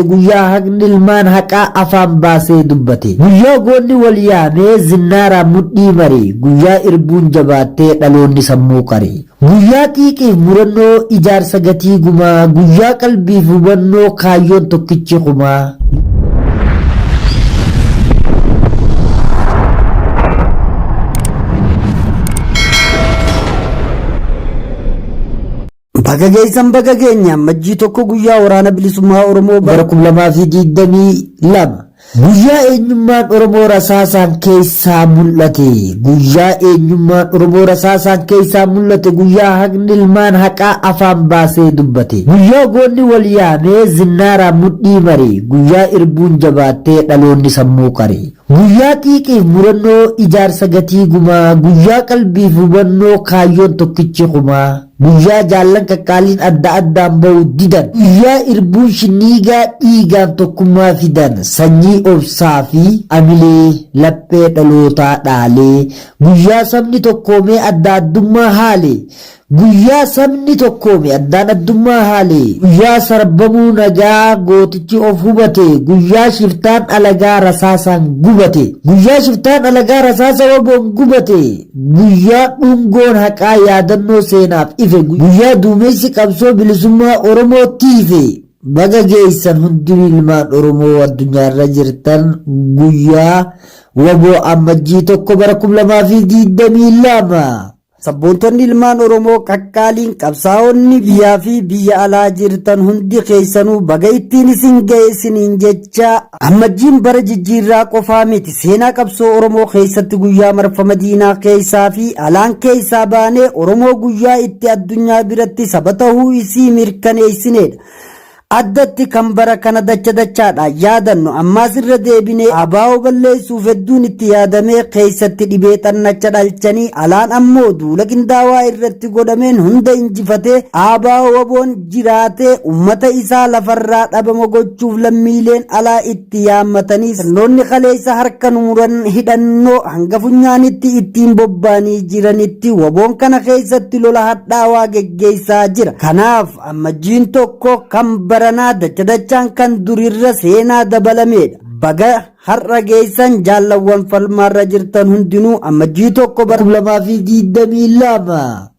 guyyaa haqni ilmaan haqaa afaan baasee dubbate guyyaa goonni wal yaamee zinnaaraan mudhii marii guyyaa irbuun jabaattee dhaloonni sammuu qaree guyyaa xiiqiif murannoo ijaarsa gatii gumaa guyyaa qalbiif hubannoo kaayyoon tokkichi kumaa. Baga geessan baga keenya majjii tokko guyyaa waraana bilisummaa Oromoo bara 2022 guyyaa eenyummaan Oromoo rasaasaan keessaa mul'ate guyyaa eenyummaan Oromoo rasaasaan keessaa mul'ate guyyaa haqni ilmaan haqaa afaan baasee dubbate guyyaa goonni wal yaamee zinnaaraan mudhii marii guyyaa irbuun jabaattee dhaloonni sammuu qaree guyyaa xiiqiif murannoo ijaarsa gatii gumaa guyyaa qalbiif hubannoo kaayyoon tokkichi kumaa guyyaa jaallan qaqqaaliin adda addaan ba'u didan guyyaa irbuun shiniigaa dhiigaan tokkummaa fidan sanyii obsaa fi amilee laphee dhalootaa dhaalee guyyaa sabni tokkoomee adda addummaa haale guyyaa sabni tokkoome addaan addummaa haale guyyaa sarbamuu nagaa gootichi of hubate guyyaa shiftaan alagaa rasaasaan gubate guyyaa shiftaan alagaa rasaasa waboon gubate guyyaa dhungoon haqaa yaadannoo seenaaf ife guyyaa duumessi qabsoo bilisummaa Oromoo tiife baga geessan hundi ilmaan Oromoo addunyaarra jirtan guyyaa waboo ammajjii tokko bara 2022 Sabboontonni ilmaan Oromoo qaqqaaliin qabsaa'onni biyyaa fi biyya alaa jirtan hundi keessanuu baga ittiin isin ga'e isiniin jecha ammajjiin bara jijjiirraa qofaa miti seenaa qabsoo Oromoo keessatti guyyaa marfama diinaa keessaa fi alaan keessaa baanee Oromoo guyyaa itti addunyaa biratti saba ta'uu isii mirkaneessinedha. Addatti kan bara kana dachaadha yaadannu ammaas irra deebinee abaa'oo balleessuuf hedduun itti yaadamee keessatti dhibee xannacha dhalchanii alaan ammoo duula qindaawaa irratti godhameen hunda injifatee abaa'oo waboon jiraatee ummata isaa lafarraa dhabama gochuuf lammiileen alaa itti yaammatanii sirnoonni kaleessa harka muran hidhannoo hanga funyaanitti ittiin bobbaanii jiranitti waboon kana keessatti lola hadhaawaa geggeessaa jira. Kanaaf ammajjiin tokko kan baranaa dachaan kan durirra seenaa dabalamedha. Baga har'a geessan jaallawwan falmaarra jirtan hundinuu ammajjii tokko bara 2022